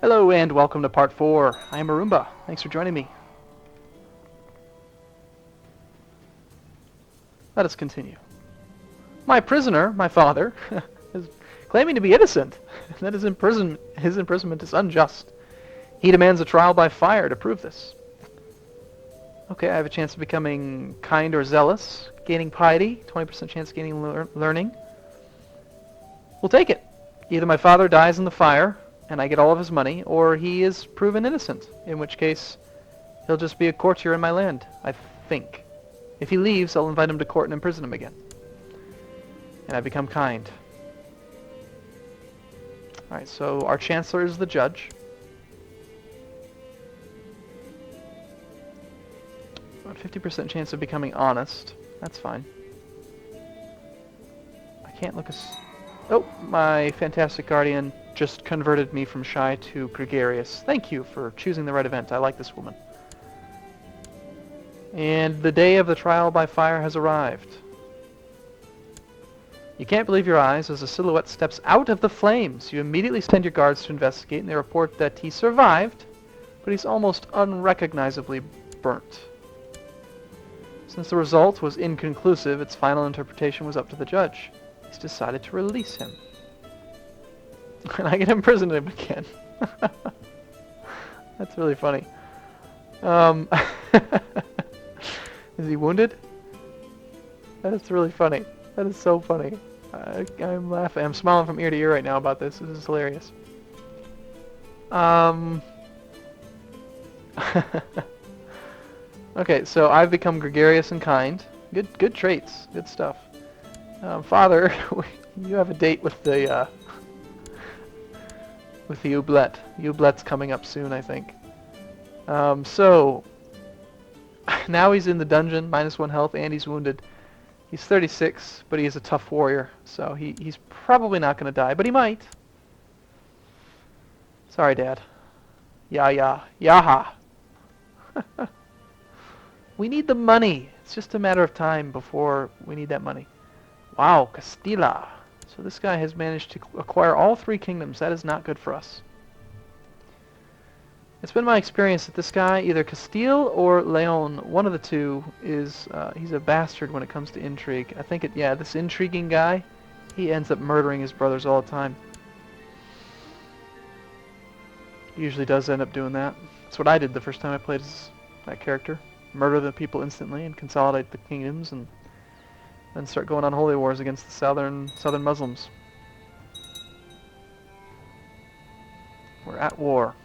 Hello and welcome to part 4. I am Arumba. Thanks for joining me. Let us continue. My prisoner, my father, is claiming to be innocent. That his imprisonment is unjust. He demands a trial by fire to prove this. Okay, I have a chance of becoming kind or zealous, gaining piety, 20% chance of gaining learning. We'll take it. Either my father dies in the fire, and I get all of his money, or he is proven innocent, in which case he'll just be a courtier in my land, I think. If he leaves, I'll invite him to court and imprison him again. And I become kind. Alright, so our chancellor is the judge. About 50% chance of becoming honest. That's fine. I can't look as... Oh, my fantastic guardian just converted me from shy to gregarious. Thank you for choosing the right event. I like this woman. And the day of the trial by fire has arrived. You can't believe your eyes as a silhouette steps out of the flames. You immediately send your guards to investigate, and they report that he survived, but he's almost unrecognizably burnt. Since the result was inconclusive, its final interpretation was up to the judge. He's decided to release him. And I get imprisoned him again. That's really funny. Is he wounded? That is really funny. That is so funny. I'm laughing. I'm smiling from ear to ear right now about this. This is hilarious. Okay, so I've become gregarious and kind. Good traits. Good stuff. Father, you have a date with the oublet. Oublet's coming up soon, I think. So now he's in the dungeon, -1 health, and he's wounded. He's 36, but he is a tough warrior, so he's probably not going to die, but he might. Sorry, Dad. Yaha. We need the money. It's just a matter of time before we need that money. Wow, Castilla. So this guy has managed to acquire all 3 kingdoms. That is not good for us. It's been my experience that this guy, either Castile or Leon, one of the two, is he's a bastard when it comes to intrigue. I think this intriguing guy, he ends up murdering his brothers all the time. He usually does end up doing that. That's what I did the first time I played as that character. Murder the people instantly and consolidate the kingdoms and then start going on holy wars against the southern Muslims. We're at war.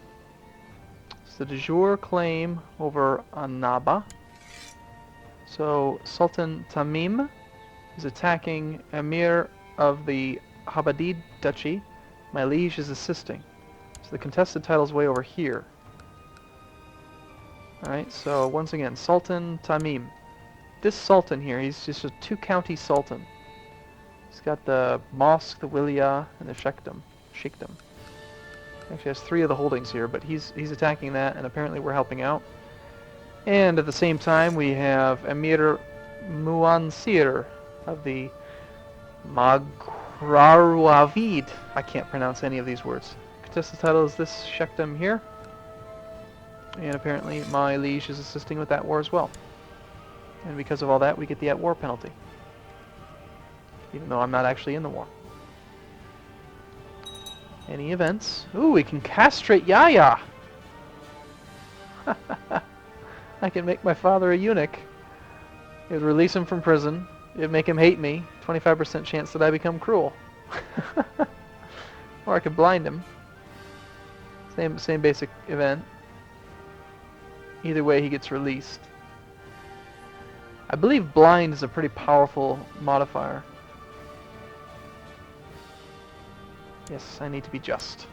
It's the de jure claim over Annaba. So Sultan Tamim is attacking Emir of the Habadid Duchy. My liege is assisting. So the contested title is way over here. Alright, so once again, Sultan Tamim. This sultan here, he's just a 2-county sultan. He's got the mosque, the wilayah, and the sheikhdom. Actually has 3 of the holdings here, but he's attacking that, and apparently we're helping out. And at the same time, we have Emir Muansir of the Maghrawavid. I can't pronounce any of these words. Contested title is this sheikhdom here. And apparently my liege is assisting with that war as well. And because of all that, we get the at-war penalty. Even though I'm not actually in the war. Any events? Ooh, we can castrate Yaya! I can make my father a eunuch. It would release him from prison. It would make him hate me. 25% chance that I become cruel. Or I could blind him. Same basic event. Either way, he gets released. I believe blind is a pretty powerful modifier. Yes, I need to be just.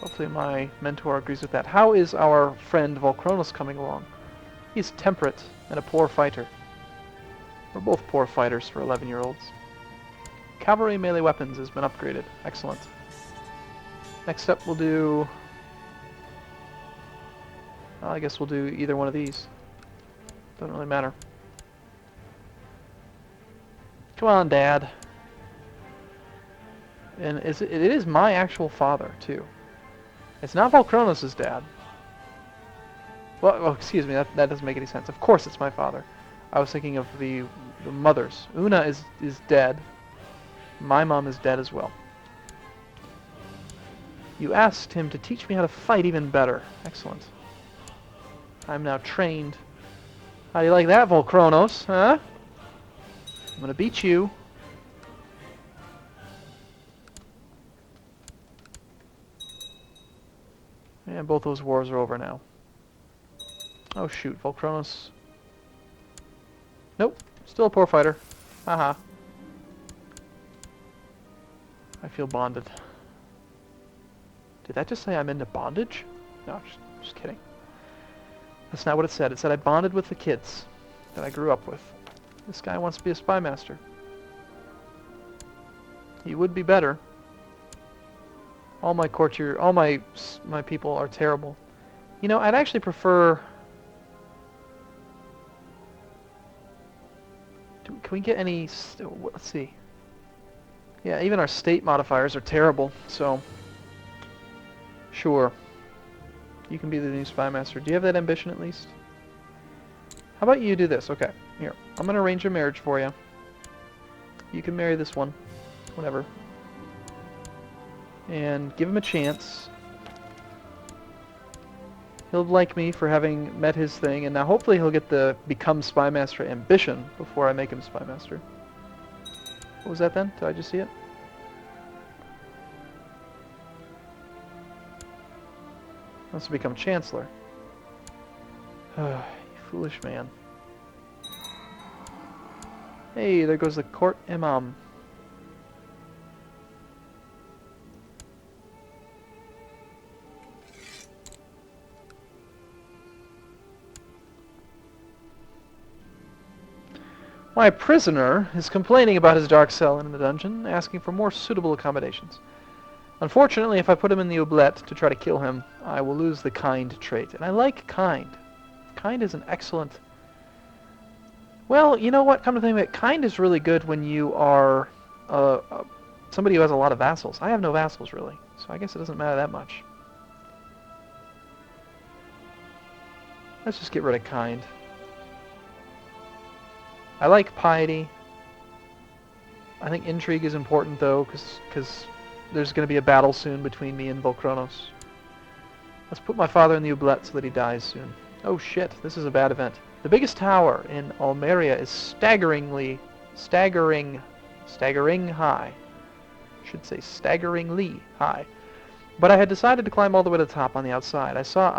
Hopefully my mentor agrees with that. How is our friend Volcronos coming along? He's temperate and a poor fighter. We're both poor fighters for 11-year-olds. Cavalry melee weapons has been upgraded. Excellent. Next up we'll do... Well, I guess we'll do either one of these. Doesn't really matter. Come on, Dad. And it is my actual father, too. It's not Volcronos' dad. Well, oh, excuse me, that doesn't make any sense. Of course it's my father. I was thinking of the mothers. Una is dead. My mom is dead as well. You asked him to teach me how to fight even better. Excellent. I'm now trained. How do you like that, Volcronos? Huh? I'm gonna beat you. And both those wars are over now. Oh shoot, Volcronos. Nope, still a poor fighter. Haha. I feel bonded. Did that just say I'm into bondage? No, just kidding. That's not what it said. It said I bonded with the kids that I grew up with. This guy wants to be a spy master. He would be better. All my courtier, all my people are terrible. You know, I'd actually prefer... Can we get any... Let's see. Yeah, even our state modifiers are terrible, so... Sure. You can be the new spy master. Do you have that ambition at least? How about you do this? Okay, here. I'm going to arrange a marriage for you. You can marry this one. Whatever. And give him a chance. He'll like me for having met his thing, and now hopefully he'll get the become spy master ambition before I make him spy master. What was that then? Did I just see it? Wants to become chancellor. You foolish man. Hey, there goes the court imam. My prisoner is complaining about his dark cell in the dungeon, asking for more suitable accommodations. Unfortunately, if I put him in the oubliette to try to kill him, I will lose the kind trait. And I like kind. Kind is an excellent... Well, you know what? Come to think of it, kind is really good when you are somebody who has a lot of vassals. I have no vassals, really, so I guess it doesn't matter that much. Let's just get rid of kind. I like piety. I think intrigue is important, though, because there's going to be a battle soon between me and Volcronos. Let's put my father in the oubliette so that he dies soon. Oh shit, this is a bad event. The biggest tower in Almeria is staggering high. Should say staggeringly high. But I had decided to climb all the way to the top on the outside. I saw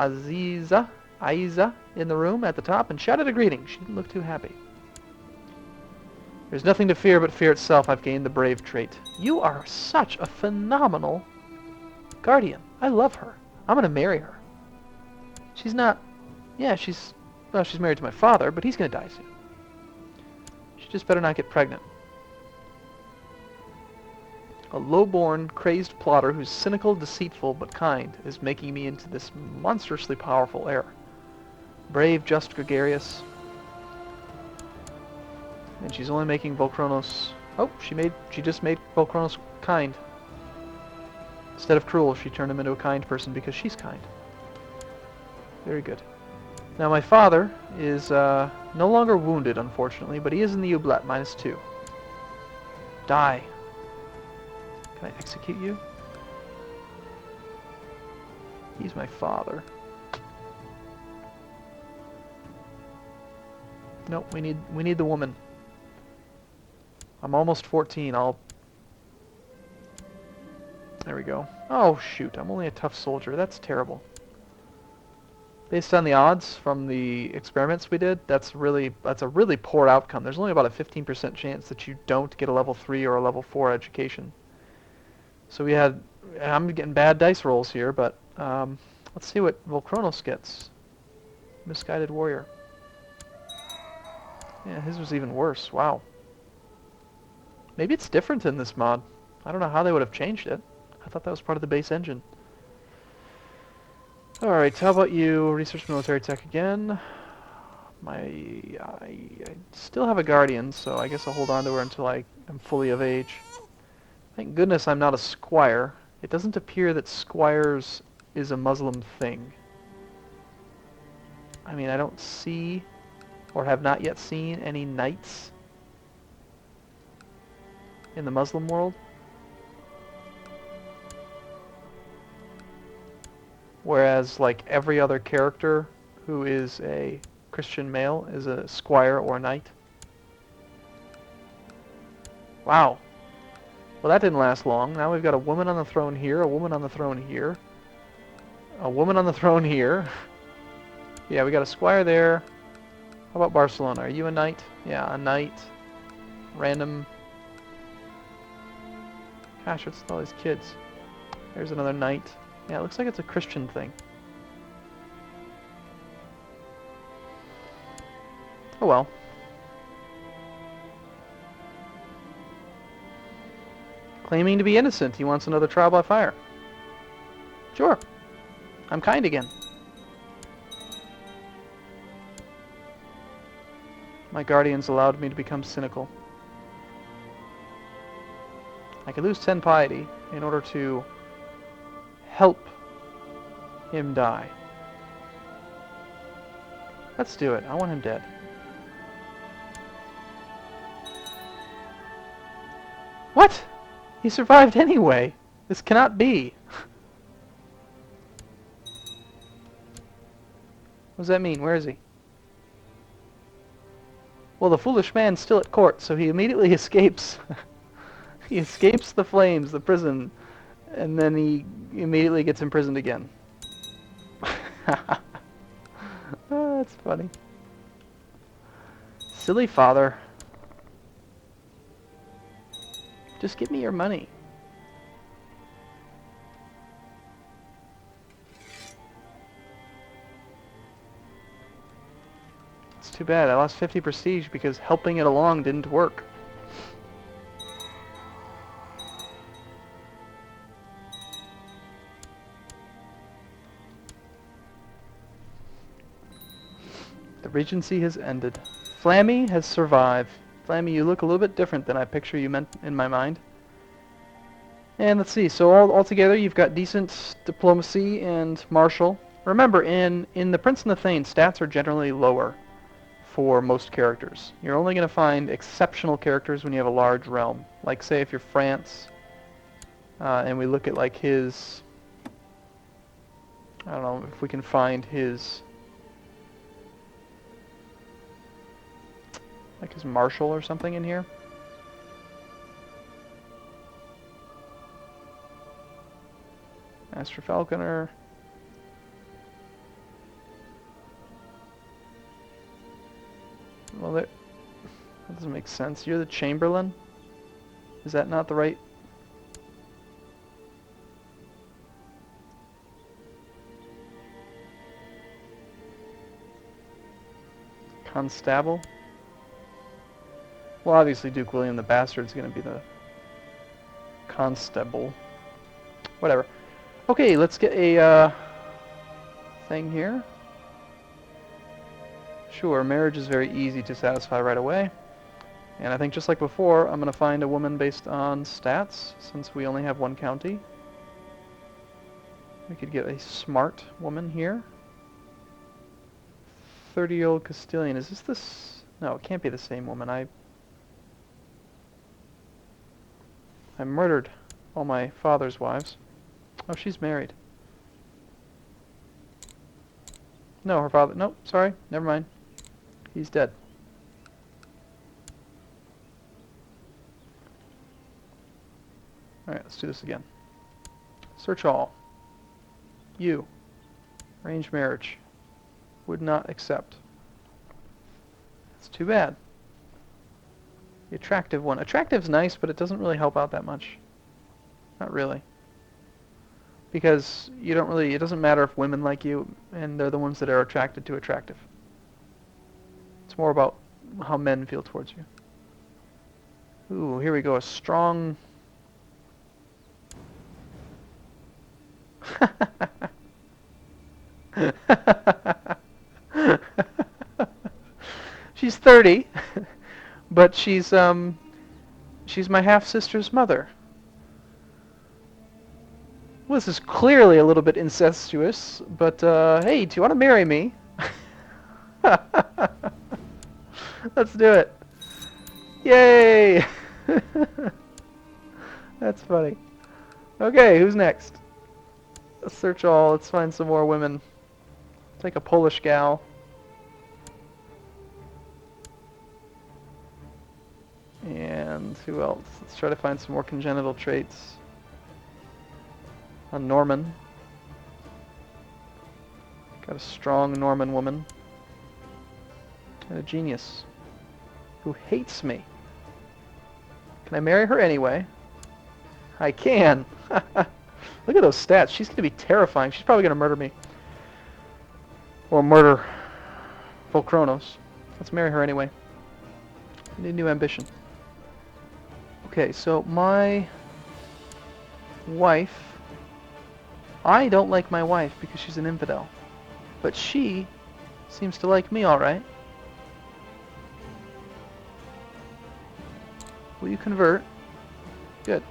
Aiza in the room at the top and shouted a greeting. She didn't look too happy. There's nothing to fear but fear itself. I've gained the brave trait. You are such a phenomenal guardian. I love her. I'm going to marry her. She's not... Yeah, she's married to my father, but he's going to die soon. She just better not get pregnant. A low-born, crazed plotter who's cynical, deceitful, but kind is making me into this monstrously powerful heir. Brave, just, gregarious. And she's only making Volcronos... Oh, she just made Volcronos kind. Instead of cruel, she turned him into a kind person because she's kind. Very good. Now my father is no longer wounded, unfortunately, but he is in the oubliette, -2. Die. Can I execute you? He's my father. Nope, we need the woman. I'm almost 14. There we go. Oh shoot, I'm only a tough soldier. That's terrible. Based on the odds from the experiments we did, that's a really poor outcome. There's only about a 15% chance that you don't get a level 3 or a level 4 education. So I'm getting bad dice rolls here, but let's see what Volcronos gets. Misguided warrior. Yeah, his was even worse. Wow. Maybe it's different in this mod. I don't know how they would have changed it. I thought that was part of the base engine. Alright, how about you? Research military tech again. I still have a guardian, so I guess I'll hold on to her until I am fully of age. Thank goodness I'm not a squire. It doesn't appear that squires is a Muslim thing. I mean, I don't see or have not yet seen any knights in the Muslim world. Whereas, like, every other character who is a Christian male is a squire or knight. Wow. Well, that didn't last long. Now we've got a woman on the throne here, a woman on the throne here, a woman on the throne here. Yeah, we got a squire there. How about Barcelona? Are you a knight? Yeah, a knight. Random. Gosh, what's with all these kids? There's another knight. Yeah, it looks like it's a Christian thing. Oh well. Claiming to be innocent, he wants another trial by fire. Sure. I'm kind again. My guardians allowed me to become cynical. I could lose 10 piety in order to help him die. Let's do it. I want him dead. What? He survived anyway. This cannot be. What does that mean? Where is he? Well, the foolish man's still at court, so he immediately escapes. He escapes the flames, the prison, and then he immediately gets imprisoned again. Oh, that's funny. Silly father. Just give me your money. It's too bad. I lost 50 prestige because helping it along didn't work. The regency has ended. Flammy has survived. Flammy, you look a little bit different than I picture you meant in my mind. And let's see, so altogether you've got decent diplomacy and martial. Remember, in the Prince and the Thane, stats are generally lower for most characters. You're only going to find exceptional characters when you have a large realm. Like, say, if you're France, and we look at, like, his... I don't know if we can find his... like his marshal or something in here. Master Falconer. Well, that doesn't make sense. You're the Chamberlain? Is that not the right... Constable? Well, obviously Duke William the Bastard's going to be the constable. Whatever. Okay, let's get a thing here. Sure, marriage is very easy to satisfy right away. And I think just like before, I'm going to find a woman based on stats, since we only have one county. We could get a smart woman here. 30-year-old Castilian. Is this... No, it can't be the same woman. I murdered all my father's wives. Oh, she's married. No, her father... Nope, sorry. Never mind. He's dead. Alright, let's do this again. Search all. You. Arranged marriage. Would not accept. That's too bad. The attractive one. Attractive's nice, but it doesn't really help out that much. Not really. Because you don't really... It doesn't matter if women like you, and they're the ones that are attracted to attractive. It's more about how men feel towards you. Ooh, here we go. A strong... She's 30, but she's my half-sister's mother. This is clearly a little bit incestuous, but hey, do you want to marry me? Let's do it. Yay! That's funny. Okay, who's next? Let's search all. Let's find some more women. Take a Polish gal. And who else? Let's try to find some more congenital traits. A Norman. Got a strong Norman woman. And a genius. Who hates me. Can I marry her anyway? I can! Look at those stats. She's going to be terrifying. She's probably going to murder me. Or murder Volcronos. Let's marry her anyway. I need a new ambition. Okay, so my wife... I don't like my wife because she's an infidel. But she seems to like me alright. Will you convert? Good.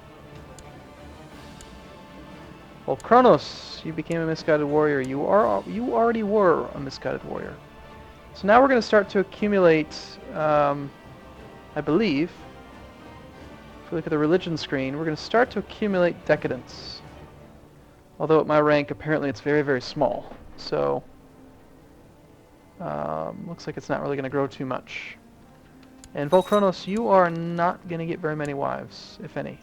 Well, Kronos, you became a misguided warrior. You already were a misguided warrior. So now we're going to start to accumulate, I believe, if we look at the religion screen, we're going to start to accumulate decadence. Although at my rank, apparently it's very, very small. So, looks like it's not really going to grow too much. And Volcronos, you are not going to get very many wives, if any.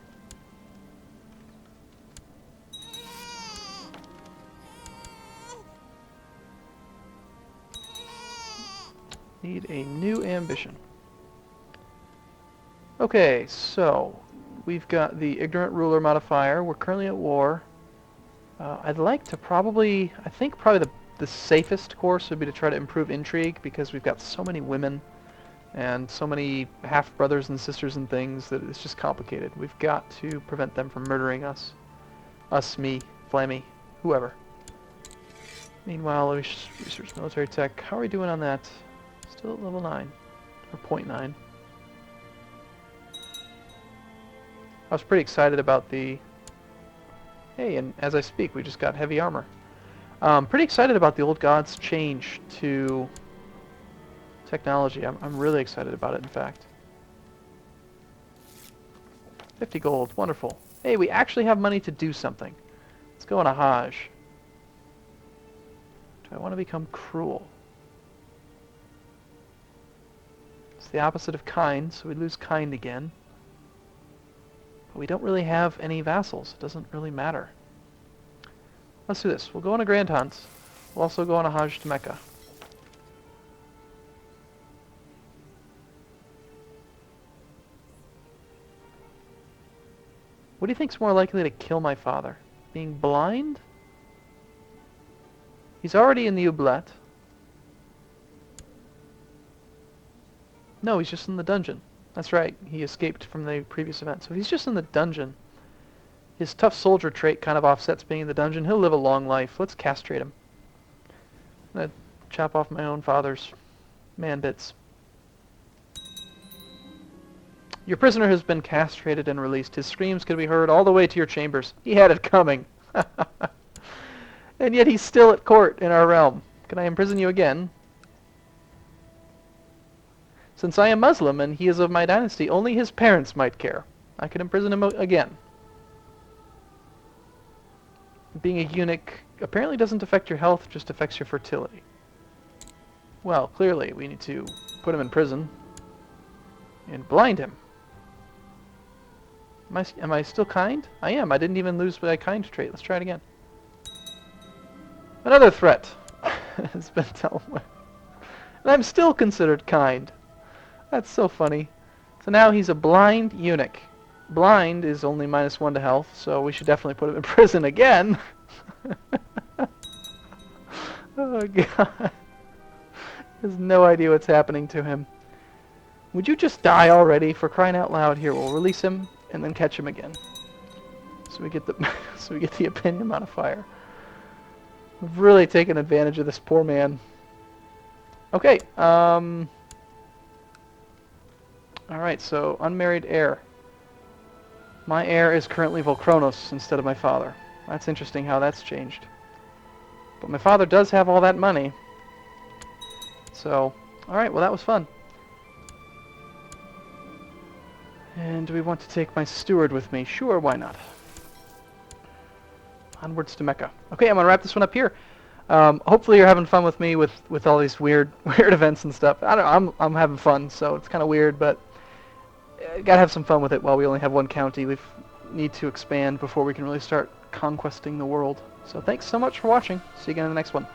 Need a new ambition. Okay, so we've got the ignorant ruler modifier. We're currently at war. I'd like to probably, I think probably the safest course would be to try to improve intrigue, because we've got so many women and so many half-brothers and sisters and things that it's just complicated. We've got to prevent them from murdering us. Us, me, Flammy, whoever. Meanwhile, research military tech. How are we doing on that? Still at level 9, or 0.9. I was pretty excited about the... Hey, and as I speak, we just got heavy armor. Pretty excited about the old gods' change to technology. I'm really excited about it, in fact. 50 gold, wonderful. Hey, we actually have money to do something. Let's go on a Hajj. Do I want to become cruel? It's the opposite of kind, so we lose kind again. But we don't really have any vassals. It doesn't really matter. Let's do this. We'll go on a grand hunt. We'll also go on a Hajj to Mecca. What do you think's more likely to kill my father? Being blind? He's already in the oubliette. No, he's just in the dungeon. That's right, he escaped from the previous event. So if he's just in the dungeon, his tough soldier trait kind of offsets being in the dungeon. He'll live a long life. Let's castrate him. I'm gonna chop off my own father's man bits. Your prisoner has been castrated and released. His screams can be heard all the way to your chambers. He had it coming. And yet he's still at court in our realm. Can I imprison you again? Since I am Muslim and he is of my dynasty, only his parents might care. I could imprison him again. Being a eunuch apparently doesn't affect your health, just affects your fertility. Well, clearly we need to put him in prison and blind him. Am I still kind? I am. I didn't even lose my kind trait. Let's try it again. Another threat has been dealt with. And I'm still considered kind. That's so funny. So now he's a blind eunuch. Blind is only -1 to health, so we should definitely put him in prison again. Oh god. He has no idea what's happening to him. Would you just die already, for crying out loud? Here, we'll release him and then catch him again. So we get the opinion modifier. We've really taken advantage of this poor man. Okay, alright, so unmarried heir. My heir is currently Volcronos instead of my father. That's interesting how that's changed. But my father does have all that money. So, alright, well that was fun. And do we want to take my steward with me? Sure, why not? Onwards to Mecca. Okay, I'm going to wrap this one up here. Hopefully you're having fun with me with all these weird events and stuff. I'm having fun, so it's kind of weird, but gotta have some fun with it while we only have one county. We need to expand before we can really start conquesting the world. So thanks so much for watching. See you again in the next one.